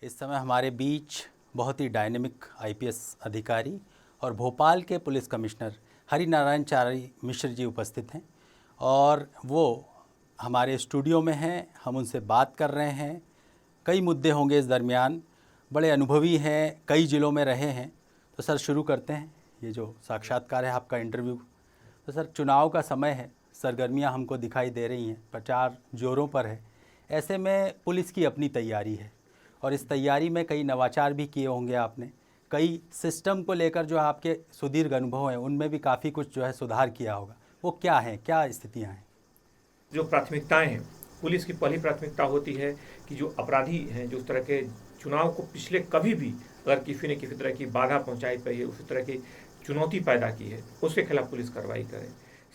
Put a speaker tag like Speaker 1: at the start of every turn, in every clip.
Speaker 1: इस समय हमारे बीच बहुत ही डायनेमिक आईपीएस अधिकारी और भोपाल के पुलिस कमिश्नर हरिनारायण चारी मिश्र जी उपस्थित हैं और वो हमारे स्टूडियो में हैं। हम उनसे बात कर रहे हैं। कई मुद्दे होंगे इस दरमियान। बड़े अनुभवी हैं, कई ज़िलों में रहे हैं। तो सर शुरू करते हैं ये जो साक्षात्कार है आपका इंटरव्यू। तो सर चुनाव का समय है, सरगर्मियां हमको दिखाई दे रही हैं, प्रचार जोरों पर है। ऐसे में पुलिस की अपनी तैयारी है और इस तैयारी में कई नवाचार भी किए होंगे आपने। कई सिस्टम को लेकर जो आपके सुदीर्घ अनुभव हैं उनमें भी काफ़ी कुछ जो है सुधार किया होगा। वो क्या है, क्या स्थितियाँ हैं?
Speaker 2: जो प्राथमिकताएं हैं, पुलिस की पहली प्राथमिकता होती है कि जो अपराधी हैं, जो उस तरह के चुनाव को पिछले कभी भी अगर किसी ने किसी तरह की बाधा पहुंचाई पाई है, उसी तरह की चुनौती पैदा की है, उसके खिलाफ पुलिस कार्रवाई करे।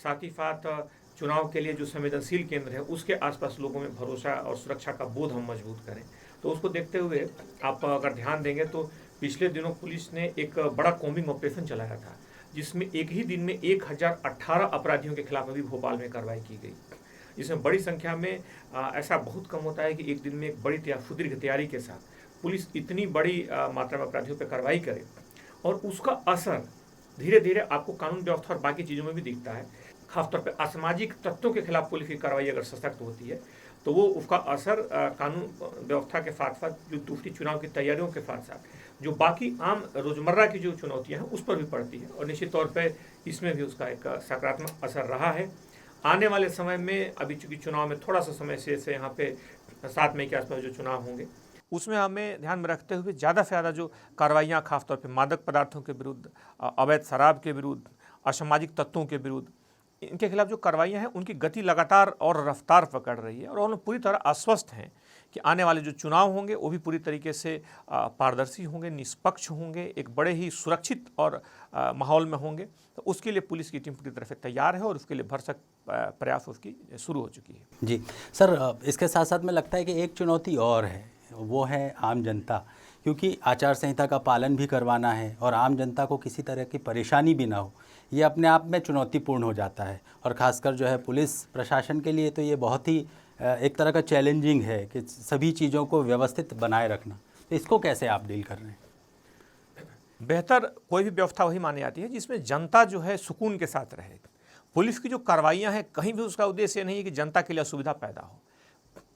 Speaker 2: साथ ही साथ चुनाव के लिए जो संवेदनशील केंद्र है उसके आसपास लोगों में भरोसा और सुरक्षा का बोध हम मजबूत करें। तो उसको देखते हुए आप अगर ध्यान देंगे तो पिछले दिनों पुलिस ने एक बड़ा कॉम्बिंग ऑपरेशन चलाया था, जिसमें एक ही दिन में 1018 अपराधियों के खिलाफ अभी भोपाल में कार्रवाई की गई। इसमें बड़ी संख्या में ऐसा बहुत कम होता है कि एक दिन में एक बड़ी सुदीर्घ तैयारी के साथ पुलिस इतनी बड़ी मात्रा में अपराधियों पर कार्रवाई करे और उसका असर धीरे धीरे आपको कानून व्यवस्था और बाकी चीज़ों में भी दिखता है। खासतौर पर असामाजिक तत्वों के खिलाफ पुलिस की कार्रवाई अगर सशक्त होती है तो वो उसका असर कानून व्यवस्था के साथ साथ जो दूसरी चुनाव की तैयारियों के साथ साथ जो बाकी आम रोजमर्रा की जो चुनौतियां हैं उस पर भी पड़ती है और निश्चित तौर पर इसमें भी उसका एक सकारात्मक असर रहा है। आने वाले समय में अभी चूंकि चुनाव में थोड़ा सा समय से यहाँ पे 7 मई के आसपास जो चुनाव होंगे उसमें हमें ध्यान में रखते हुए ज़्यादा से ज़्यादा जो कार्रवाइयाँ खासतौर पे मादक पदार्थों के विरुद्ध, अवैध शराब के विरुद्ध, असामाजिक तत्वों के विरुद्ध, इनके खिलाफ जो कार्रवाइयाँ हैं उनकी गति लगातार और रफ्तार पकड़ रही है और हम लोग पूरी तरह आश्वस्त हैं कि आने वाले जो चुनाव होंगे वो भी पूरी तरीके से पारदर्शी होंगे, निष्पक्ष होंगे, एक बड़े ही सुरक्षित और माहौल में होंगे। तो उसके लिए पुलिस की टीम पूरी तरह से तैयार है और उसके लिए भरसक प्रयास उसकी शुरू हो चुकी है।
Speaker 1: जी सर, इसके साथ साथ में लगता है कि एक चुनौती और है, वो है आम जनता। क्योंकि आचार संहिता का पालन भी करवाना है और आम जनता को किसी तरह की परेशानी भी ना हो, ये अपने आप में चुनौतीपूर्ण हो जाता है। और ख़ासकर जो है पुलिस प्रशासन के लिए तो ये बहुत ही एक तरह का चैलेंजिंग है कि सभी चीज़ों को व्यवस्थित बनाए रखना। तो इसको कैसे आप डील कर रहे हैं?
Speaker 2: बेहतर कोई भी व्यवस्था वही मानी जाती है जिसमें जनता जो है सुकून के साथ रहे। पुलिस की जो कार्रवाइयाँ हैं कहीं भी उसका उद्देश्य नहीं है कि जनता के लिए असुविधा पैदा हो।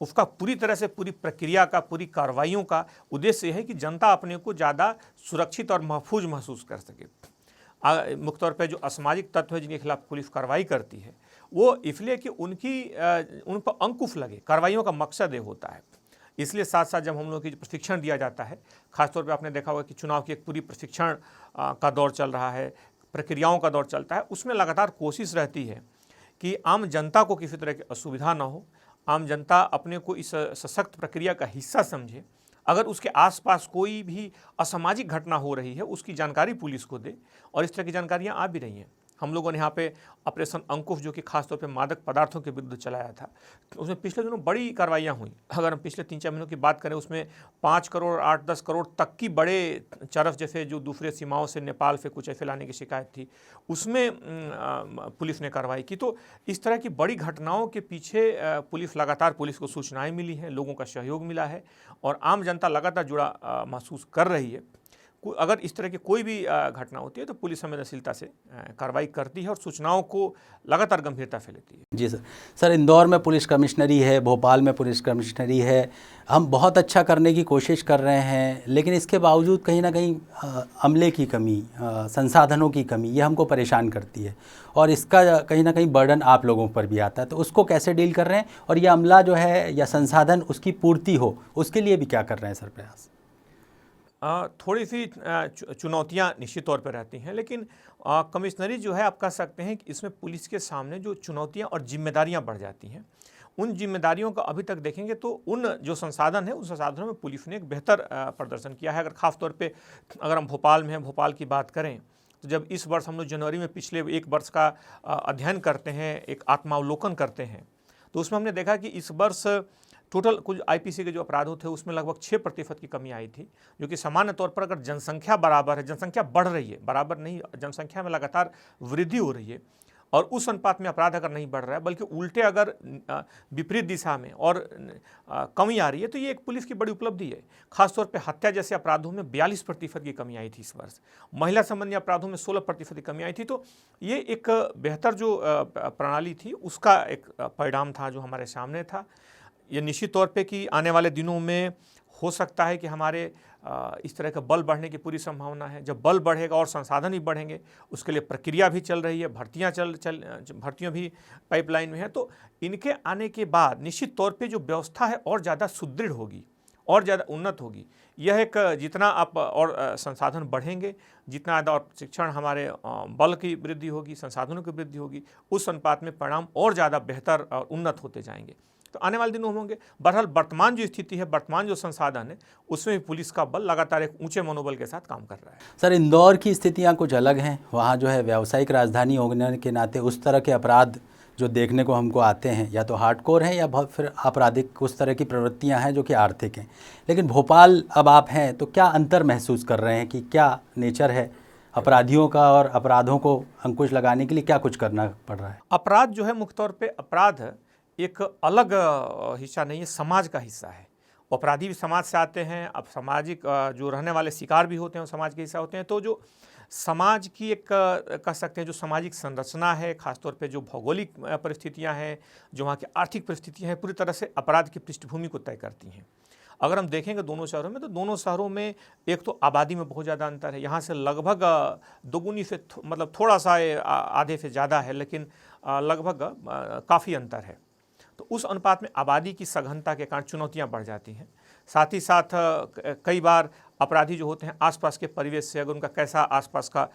Speaker 2: उसका पूरी तरह से पूरी प्रक्रिया का, पूरी कार्रवाइयों का उद्देश्य है कि जनता अपने को ज़्यादा सुरक्षित और महफूज महसूस कर सके। मुख्य तौर पर जो असामाजिक तत्व है जिनके खिलाफ पुलिस कार्रवाई करती है वो इसलिए कि उन पर अंकुश लगे। कार्रवाइयों का मकसद ये होता है। इसलिए साथ साथ जब हम लोग की प्रशिक्षण दिया जाता है, खासतौर पे आपने देखा होगा कि चुनाव की एक पूरी प्रशिक्षण का दौर चल रहा है, प्रक्रियाओं का दौर चलता है, उसमें लगातार कोशिश रहती है कि आम जनता को किसी तरह की असुविधा ना हो, आम जनता अपने को इस सशक्त प्रक्रिया का हिस्सा समझे। अगर उसके आसपास कोई भी असामाजिक घटना हो रही है उसकी जानकारी पुलिस को दे और इस तरह की जानकारियाँ आ भी रही हैं। हम लोगों ने यहाँ पे ऑपरेशन अंकुश जो कि खासतौर पे मादक पदार्थों के विरुद्ध चलाया था, उसमें पिछले दिनों बड़ी कार्रवाइयाँ हुई। अगर हम पिछले 3-4 महीनों की बात करें उसमें 5 करोड़ 8-10 करोड़ तक की बड़े चरस जैसे जो दूसरे सीमाओं से नेपाल से कुछ ऐसे लाने की शिकायत थी, उसमें पुलिस ने कार्रवाई की। तो इस तरह की बड़ी घटनाओं के पीछे पुलिस को सूचनाएँ मिली हैं, लोगों का सहयोग मिला है और आम जनता लगातार जुड़ा महसूस कर रही है। अगर इस तरह की कोई भी घटना होती है तो पुलिस संवेदनशीलता से कार्रवाई करती है और सूचनाओं को लगातार गंभीरता से लेती है।
Speaker 1: जी सर, इंदौर में पुलिस कमिश्नरी है, भोपाल में पुलिस कमिश्नरी है। हम बहुत अच्छा करने की कोशिश कर रहे हैं, लेकिन इसके बावजूद कहीं ना कहीं अमले की कमी, संसाधनों की कमी, ये हमको परेशान करती है और इसका कहीं ना कहीं बर्डन आप लोगों पर भी आता है। तो उसको कैसे डील कर रहे हैं और ये अमला जो है या संसाधन उसकी पूर्ति हो, उसके लिए भी क्या कर रहे हैं सर प्रयास?
Speaker 2: थोड़ी सी चुनौतियां निश्चित तौर पर रहती हैं, लेकिन कमिश्नरी जो है आप कह सकते हैं कि इसमें पुलिस के सामने जो चुनौतियां और जिम्मेदारियां बढ़ जाती हैं। उन जिम्मेदारियों का अभी तक देखेंगे तो उन जो संसाधन है उन संसाधनों में पुलिस ने एक बेहतर प्रदर्शन किया है। अगर खास तौर पे अगर हम भोपाल में हैं, भोपाल की बात करें तो जब इस वर्ष हम लोग जनवरी में पिछले एक वर्ष का अध्ययन करते हैं, एक आत्मावलोकन करते हैं, तो उसमें हमने देखा कि इस वर्ष टोटल कुछ आईपीसी के जो अपराधों थे उसमें लगभग 6% की कमी आई थी, जो कि सामान्य तौर पर अगर जनसंख्या बराबर है, जनसंख्या बढ़ रही है, बराबर नहीं, जनसंख्या में लगातार वृद्धि हो रही है और उस अनुपात में अपराध अगर नहीं बढ़ रहा है बल्कि उल्टे अगर विपरीत दिशा में और कमी आ रही है तो ये एक पुलिस की बड़ी उपलब्धि है। खासतौर पे हत्या जैसे अपराधों में 42% की कमी आई थी इस वर्ष, महिला संबंधी अपराधों में 16% की कमी आई थी। तो ये एक बेहतर जो प्रणाली थी उसका एक परिणाम था जो हमारे सामने था। ये निश्चित तौर पे कि आने वाले दिनों में हो सकता है कि हमारे इस तरह का बल बढ़ने की पूरी संभावना है। जब बल बढ़ेगा और संसाधन भी बढ़ेंगे, उसके लिए प्रक्रिया भी चल रही है, भर्तियां भी पाइपलाइन में है। तो इनके आने के बाद निश्चित तौर पे जो व्यवस्था है और ज़्यादा सुदृढ़ होगी और ज़्यादा उन्नत होगी। यह एक जितना आप और संसाधन बढ़ेंगे, जितना ज़्यादा और शिक्षण हमारे बल की वृद्धि होगी, संसाधनों की वृद्धि होगी, उस अनुपात में परिणाम और ज़्यादा बेहतर और उन्नत होते जाएंगे। तो आने वाले दिनों होंगे। बहरहाल वर्तमान जो स्थिति है, वर्तमान जो संसाधन है, उसमें भी पुलिस का बल लगातार एक ऊंचे मनोबल के साथ काम कर रहा है।
Speaker 1: सर, इंदौर की स्थितियां कुछ अलग हैं। वहाँ जो है व्यावसायिक राजधानी होने के नाते उस तरह के अपराध जो देखने को हमको आते हैं या तो हार्डकोर हैं या बहुत फिर आपराधिक उस तरह की प्रवृत्तियां हैं जो कि आर्थिक हैं। लेकिन भोपाल अब आप हैं तो क्या अंतर महसूस कर रहे हैं कि क्या नेचर है अपराधियों का और अपराधों को अंकुश लगाने के लिए क्या कुछ करना पड़ रहा है?
Speaker 2: अपराध जो है मुख्य तौर पे अपराध एक अलग हिस्सा नहीं है, समाज का हिस्सा है। अपराधी भी समाज से आते हैं। अब सामाजिक जो रहने वाले शिकार भी होते हैं वो समाज के हिस्सा होते हैं। तो जो समाज की एक कह सकते हैं जो सामाजिक संरचना है, खासतौर पे जो भौगोलिक परिस्थितियां हैं, जो वहाँ की आर्थिक परिस्थितियां हैं, पूरी तरह से अपराध की पृष्ठभूमि को तय करती हैं। अगर हम देखेंगे दोनों शहरों में, तो दोनों शहरों में एक तो आबादी में बहुत ज़्यादा अंतर है। यहाँ से लगभग दोगुनी से मतलब थोड़ा सा आधे से ज़्यादा है, लेकिन लगभग काफ़ी अंतर है। तो उस अनुपात में आबादी की सघनता के कारण चुनौतियां बढ़ जाती हैं। साथ ही साथ कई बार अपराधी जो होते हैं आसपास के परिवेश से, अगर उनका कैसा आसपास का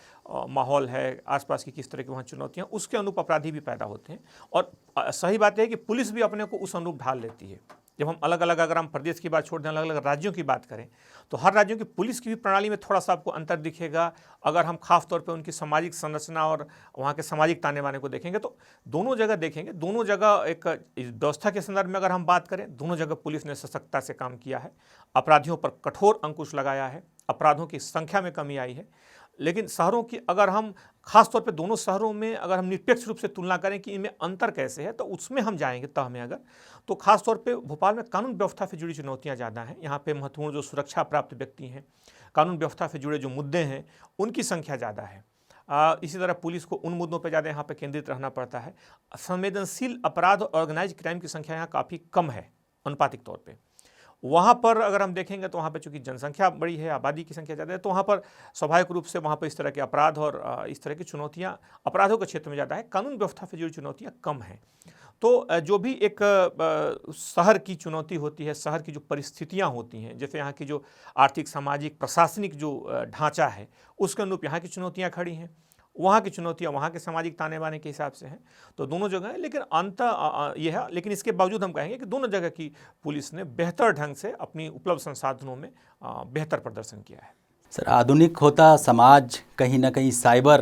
Speaker 2: माहौल है, आसपास की किस तरह की वहाँ चुनौतियां, उसके अनुरूप अपराधी भी पैदा होते हैं। और सही बात है कि पुलिस भी अपने को उस अनुरूप ढाल लेती है। जब हम अलग अलग, अगर हम प्रदेश की बात छोड़ दें, अलग अलग राज्यों की बात करें, तो हर राज्यों की पुलिस की भी प्रणाली में थोड़ा सा आपको अंतर दिखेगा। अगर हम खास तौर पे उनकी सामाजिक संरचना और वहाँ के सामाजिक ताने बाने को देखेंगे तो दोनों जगह देखेंगे, दोनों जगह एक व्यवस्था के संदर्भ में अगर हम बात करें, दोनों जगह पुलिस ने सशक्तता से काम किया है, अपराधियों पर कठोर अंकुश लगाया है, अपराधों की संख्या में कमी आई है। लेकिन शहरों की अगर हम खास तौर पे दोनों शहरों में अगर हम निरपेक्ष रूप से तुलना करें कि इनमें अंतर कैसे है, तो उसमें हम जाएंगे तह में अगर, तो खास तौर पे भोपाल में कानून व्यवस्था से जुड़ी चुनौतियां ज़्यादा हैं। यहाँ पे महत्वपूर्ण जो सुरक्षा प्राप्त व्यक्ति हैं, कानून व्यवस्था से जुड़े जो मुद्दे हैं, उनकी संख्या ज़्यादा है। इसी तरह पुलिस को उन मुद्दों पर ज़्यादा यहाँ पे केंद्रित रहना पड़ता है। संवेदनशील अपराध और ऑर्गेनाइज क्राइम की संख्या यहाँ काफ़ी कम है अनुपातिक तौर पर। वहाँ पर अगर हम देखेंगे तो वहाँ पे चूंकि जनसंख्या बड़ी है, आबादी की संख्या ज़्यादा है, तो वहाँ पर स्वाभाविक रूप से वहाँ पर इस तरह के अपराध और इस तरह की चुनौतियाँ अपराधों के क्षेत्र में ज़्यादा है, कानून व्यवस्था से जुड़ी चुनौतियाँ कम हैं। तो जो भी एक शहर की चुनौती होती है, शहर की जो परिस्थितियाँ होती हैं, जैसे यहाँ की जो आर्थिक, सामाजिक, प्रशासनिक जो ढांचा है, उसके अनुरूप यहाँ की चुनौतियाँ खड़ी हैं। वहाँ की चुनौतियाँ वहाँ के सामाजिक ताने बाने के हिसाब से हैं। तो दोनों जगह है, लेकिन अंत ये है। लेकिन इसके बावजूद हम कहेंगे कि दोनों जगह की पुलिस ने बेहतर ढंग से अपनी उपलब्ध संसाधनों में बेहतर प्रदर्शन किया है।
Speaker 1: सर, आधुनिक होता समाज कहीं ना कहीं साइबर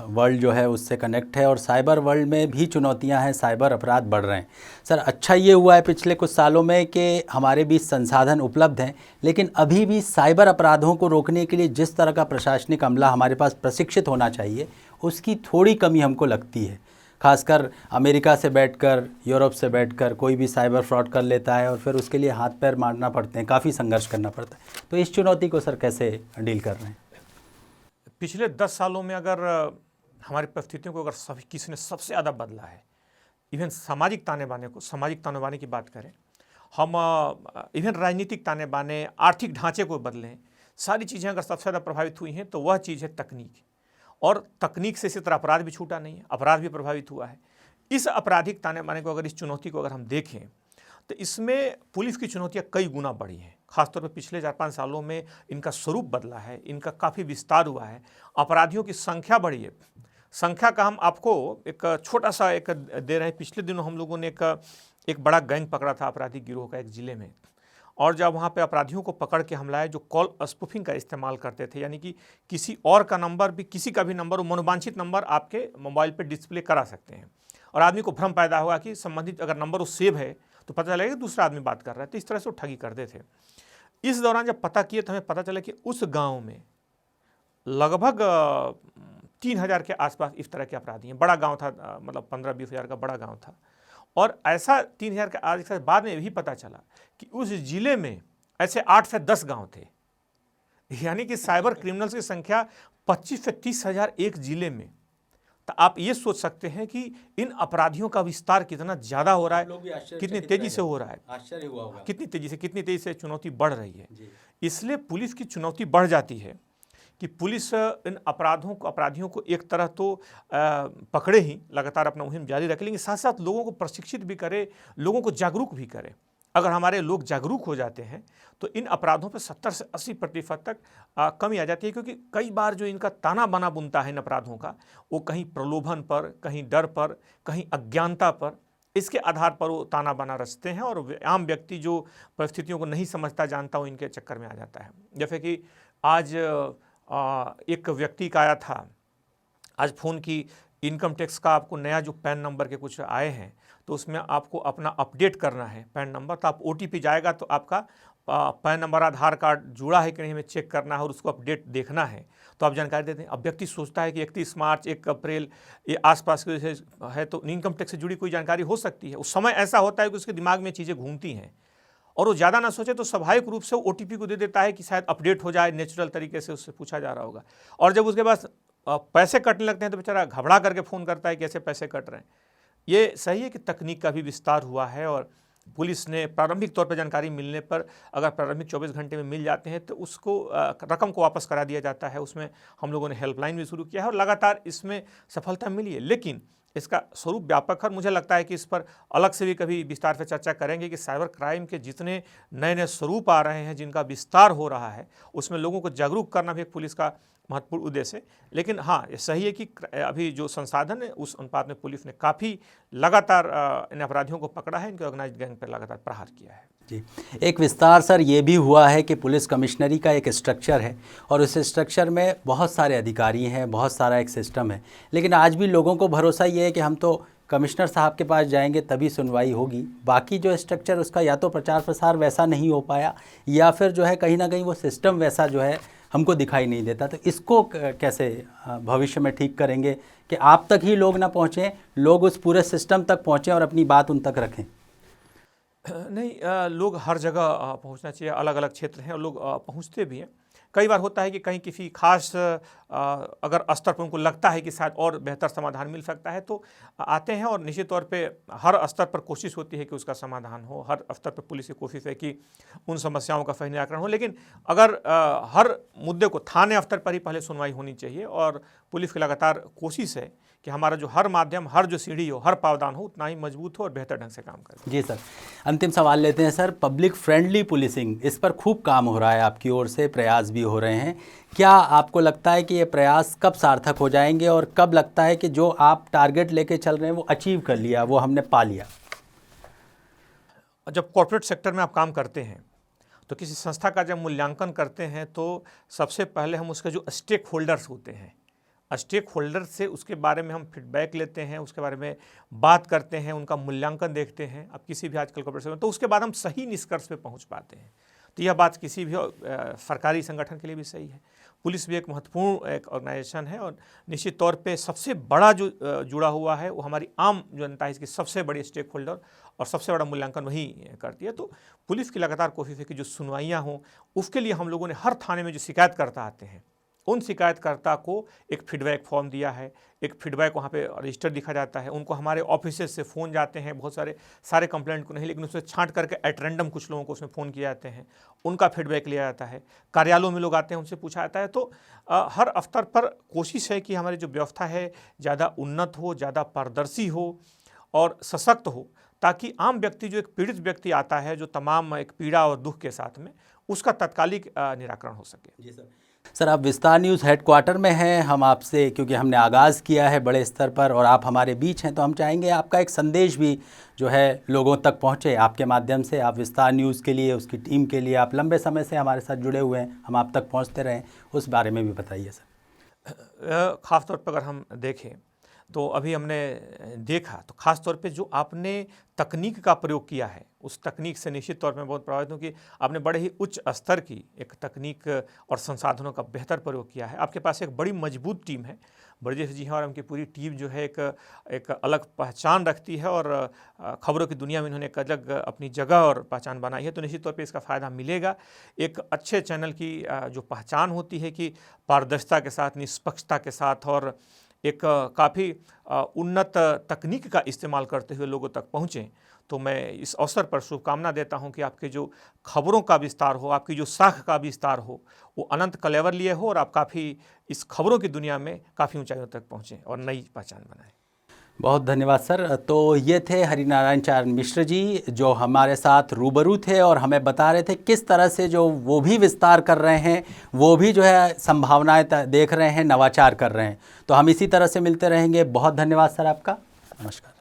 Speaker 1: वर्ल्ड जो है उससे कनेक्ट है और साइबर वर्ल्ड में भी चुनौतियां हैं, साइबर अपराध बढ़ रहे हैं। सर, अच्छा ये हुआ है पिछले कुछ सालों में कि हमारे बीच संसाधन उपलब्ध हैं, लेकिन अभी भी साइबर अपराधों को रोकने के लिए जिस तरह का प्रशासनिक अमला हमारे पास प्रशिक्षित होना चाहिए, उसकी थोड़ी कमी हमको लगती है। खासकर अमेरिका से बैठकर, यूरोप से बैठकर कोई भी साइबर फ्रॉड कर लेता है और फिर उसके लिए हाथ पैर मारना पड़ते हैं, काफ़ी संघर्ष करना पड़ता है। तो इस चुनौती को सर कैसे डील कर रहे हैं?
Speaker 2: पिछले 10 सालों में अगर हमारी परिस्थितियों को अगर किसी ने सबसे ज़्यादा बदला है, इवन सामाजिक ताने बाने की बात करें, हम इवन राजनीतिक ताने बाने, आर्थिक ढांचे को बदलें, सारी चीज़ें अगर सबसे ज़्यादा प्रभावित हुई हैं तो वह चीज़ है तकनीक। और तकनीक से इसी तरह अपराध भी छूटा नहीं है, अपराध भी प्रभावित हुआ है। इस आपराधिक ताने बाने को अगर, इस चुनौती को अगर हम देखें तो इसमें पुलिस की चुनौतियां कई गुना बढ़ी हैं। खासतौर पर पिछले 4-5 सालों में इनका स्वरूप बदला है, इनका काफ़ी विस्तार हुआ है, अपराधियों की संख्या बढ़ी है। संख्या का हम आपको एक छोटा सा एक दे रहे हैं। पिछले दिनों हम लोगों ने एक बड़ा गैंग पकड़ा था आपराधिक गिरोह का एक ज़िले में, और जब वहाँ पे अपराधियों को पकड़ के हम लाए जो कॉल स्पूफिंग का इस्तेमाल करते थे, यानी कि किसी और का नंबर भी, किसी का भी नंबर, मनोवांछित नंबर आपके मोबाइल पे डिस्प्ले करा सकते हैं और आदमी को भ्रम पैदा होगा कि संबंधित अगर नंबर वो सेव है तो पता चलेगा कि दूसरा आदमी बात कर रहा है। तो इस तरह से वो ठगी करते थे। इस दौरान जब पता किए तो हमें पता चला कि उस गाँव में लगभग 3000 के आसपास इस तरह के अपराधी हैं। बड़ा गांव था, मतलब 15-20 हज़ार का बड़ा गांव था। और ऐसा 3000 के आसपास बाद में भी पता चला कि उस जिले में ऐसे 8 से 10 गांव थे। यानी कि साइबर क्रिमिनल्स की संख्या 25 से 30 हज़ार एक जिले में। तो आप ये सोच सकते हैं कि इन अपराधियों का विस्तार कितना ज़्यादा हो रहा है, कितनी तेजी से हो रहा है,
Speaker 1: आश्चर्य हुआ होगा
Speaker 2: कितनी तेजी से चुनौती बढ़ रही है। इसलिए पुलिस की चुनौती बढ़ जाती है कि पुलिस इन अपराधियों को एक तरह तो पकड़े ही, लगातार अपना मुहिम जारी रखे, लेकिन साथ साथ लोगों को प्रशिक्षित भी करे, लोगों को जागरूक भी करे। अगर हमारे लोग जागरूक हो जाते हैं तो इन अपराधों पर 70 से 80% तक कमी आ जाती है। क्योंकि कई बार जो इनका ताना बाना बुनता है इन अपराधों का, वो कहीं प्रलोभन पर, कहीं डर पर, कहीं अज्ञानता पर, इसके आधार पर वो ताना बाना रचते हैं और आम व्यक्ति जो परिस्थितियों को नहीं समझता जानता, वो इनके चक्कर में आ जाता है। जैसे कि आज एक व्यक्ति का आया था, आज फ़ोन की इनकम टैक्स का आपको नया जो पैन नंबर के कुछ आए हैं, तो उसमें आपको अपना अपडेट करना है पैन नंबर। तो आप OTP जाएगा तो आपका पैन नंबर आधार कार्ड जुड़ा है कि नहीं हमें चेक करना है और उसको अपडेट देखना है। तो आप जानकारी देते हैं। अब व्यक्ति सोचता है कि 31 मार्च 1 अप्रैल ये आसपास के है तो इनकम टैक्स से जुड़ी कोई जानकारी हो सकती है। उस समय ऐसा होता है कि उसके दिमाग में चीज़ें घूमती हैं और वो ज़्यादा ना सोचे तो स्वाभाविक रूप से OTP को दे देता है कि शायद अपडेट हो जाए, नेचुरल तरीके से उससे पूछा जा रहा होगा। और जब उसके पास पैसे कटने लगते हैं तो बेचारा घबरा करके फ़ोन करता है कि ऐसे पैसे कट रहे हैं। ये सही है कि तकनीक का भी विस्तार हुआ है और पुलिस ने प्रारंभिक तौर पर जानकारी मिलने पर अगर प्रारंभिक 24 घंटे में मिल जाते हैं तो उसको रकम को वापस करा दिया जाता है। उसमें हम लोगों ने हेल्पलाइन भी शुरू किया है और लगातार इसमें सफलता मिली है। लेकिन इसका स्वरूप व्यापक है। मुझे लगता है कि इस पर अलग से भी कभी विस्तार से चर्चा करेंगे कि साइबर क्राइम के जितने नए नए स्वरूप आ रहे हैं, जिनका विस्तार हो रहा है, उसमें लोगों को जागरूक करना भी एक पुलिस का महत्वपूर्ण उद्देश्य है। लेकिन हाँ, ये सही है कि अभी जो संसाधन है उस अनुपात में पुलिस ने काफ़ी लगातार इन अपराधियों को पकड़ा है, इनके ऑर्गेनाइज्ड गैंग पर लगातार प्रहार किया है।
Speaker 1: जी, एक विस्तार सर ये भी हुआ है कि पुलिस कमिश्नरी का एक स्ट्रक्चर है और उस स्ट्रक्चर में बहुत सारे अधिकारी हैं, बहुत सारा एक सिस्टम है। लेकिन आज भी लोगों को भरोसा ये है कि हम तो कमिश्नर साहब के पास जाएंगे तभी सुनवाई होगी। बाकी जो स्ट्रक्चर उसका या तो प्रचार प्रसार वैसा नहीं हो पाया या फिर जो है कहीं ना कहीं वो सिस्टम वैसा जो है हमको दिखाई नहीं देता। तो इसको कैसे भविष्य में ठीक करेंगे कि आप तक ही लोग ना पहुँचें, लोग उस पूरे सिस्टम तक पहुँचें और अपनी बात उन तक रखें?
Speaker 2: नहीं, लोग हर जगह पहुंचना चाहिए। अलग अलग क्षेत्र हैं और लोग पहुंचते भी हैं। कई बार होता है कि कहीं किसी खास अगर स्तर पर उनको लगता है कि शायद और बेहतर समाधान मिल सकता है तो आते हैं और निश्चित तौर पे हर स्तर पर कोशिश होती है कि उसका समाधान हो। हर स्तर पर पुलिस की कोशिश है कि उन समस्याओं का सही निराकरण हो। लेकिन अगर हर मुद्दे को थाने स्तर पर ही पहले सुनवाई होनी चाहिए और पुलिस की लगातार कोशिश है कि हमारा जो हर माध्यम, हर जो सीढ़ी हो, हर पावदान हो उतना ही मजबूत हो और बेहतर ढंग से काम करे।
Speaker 1: जी सर, अंतिम सवाल लेते हैं सर। पब्लिक फ्रेंडली पुलिसिंग, इस पर खूब काम हो रहा है, आपकी ओर से प्रयास भी हो रहे हैं। क्या आपको लगता है कि ये प्रयास कब सार्थक हो जाएंगे और कब लगता है कि जो आप टारगेट लेके चल रहे हैं वो अचीव कर लिया, वो हमने पा लिया?
Speaker 2: जब कॉर्पोरेट सेक्टर में आप काम करते हैं तो किसी संस्था का जब मूल्यांकन करते हैं तो सबसे पहले हम उसके जो स्टेक होल्डर्स होते हैं, स्टेक होल्डर से उसके बारे में हम फीडबैक लेते हैं, उसके बारे में बात करते हैं, उनका मूल्यांकन देखते हैं। अब किसी भी आजकल कॉर्पोरेट तो उसके बाद हम सही निष्कर्ष पे पहुंच पाते हैं। तो यह बात किसी भी सरकारी संगठन के लिए भी सही है। पुलिस भी एक महत्वपूर्ण एक ऑर्गेनाइजेशन है और निश्चित तौर पे सबसे बड़ा जो जुड़ा हुआ है वो हमारी आम जनता है, इसकी सबसे बड़ी स्टेक होल्डर और सबसे बड़ा मूल्यांकन वही करती है। तो पुलिस की लगातार कोशिश है कि जो सुनवाइयाँ हों, उसके लिए हम लोगों ने हर थाने में जो शिकायतकर्ता आते हैं उन शिकायतकर्ता को एक फीडबैक फॉर्म दिया है। एक फीडबैक वहाँ पे रजिस्टर दिखा जाता है। उनको हमारे ऑफिसेज से फ़ोन जाते हैं, बहुत सारे कंप्लेंट को नहीं, लेकिन उसमें छांट करके एट रैंडम कुछ लोगों को उसमें फ़ोन किए जाते हैं, उनका फीडबैक लिया जाता है। कार्यालयों में लोग आते हैं, उनसे पूछा जाता है। तो हर स्तर पर कोशिश है कि हमारी जो व्यवस्था है ज़्यादा उन्नत हो, ज़्यादा पारदर्शी हो और सशक्त हो, ताकि आम व्यक्ति, जो एक पीड़ित व्यक्ति आता है जो तमाम एक पीड़ा और दुख के साथ में, उसका तत्कालिक निराकरण हो सके।
Speaker 1: जी सर, आप विस्तार न्यूज़ हेडक्वार्टर में हैं। हम आपसे, क्योंकि हमने आगाज़ किया है बड़े स्तर पर और आप हमारे बीच हैं, तो हम चाहेंगे आपका एक संदेश भी जो है लोगों तक पहुंचे आपके माध्यम से। आप विस्तार न्यूज़ के लिए, उसकी टीम के लिए, आप लंबे समय से हमारे साथ जुड़े हुए हैं, हम आप तक पहुंचते रहें, उस बारे में भी बताइए सर।
Speaker 2: ख़ासतौर पर अगर हम देखें
Speaker 3: तो अभी हमने देखा, तो ख़ास तौर पे जो आपने तकनीक का प्रयोग किया है, उस तकनीक से निश्चित तौर पे मैं बहुत प्रभावित हूँ कि आपने बड़े ही उच्च स्तर की एक तकनीक और संसाधनों का बेहतर प्रयोग किया है। आपके पास एक बड़ी मजबूत टीम है। ब्रजेश जी हैं और उनकी पूरी टीम जो है एक अलग पहचान रखती है और खबरों की दुनिया में इन्होंने एक अलग अपनी जगह और पहचान बनाई है। तो निश्चित तौर पे इसका फ़ायदा मिलेगा। एक अच्छे चैनल की जो पहचान होती है कि पारदर्शिता के साथ, निष्पक्षता के साथ और एक काफ़ी उन्नत तकनीक का इस्तेमाल करते हुए लोगों तक पहुँचें, तो मैं इस अवसर पर शुभकामना देता हूं कि आपके जो खबरों का विस्तार हो, आपकी जो साख का विस्तार हो, वो अनंत कलेवर लिए हो और आप काफ़ी इस खबरों की दुनिया में काफ़ी ऊंचाइयों तक पहुँचें और नई पहचान बनाएं।
Speaker 1: बहुत धन्यवाद सर। तो ये थे हरिनारायण चारण मिश्र जी, जो हमारे साथ रूबरू थे और हमें बता रहे थे किस तरह से जो वो भी विस्तार कर रहे हैं, वो भी जो है संभावनाएं देख रहे हैं, नवाचार कर रहे हैं। तो हम इसी तरह से मिलते रहेंगे। बहुत धन्यवाद सर आपका। नमस्कार।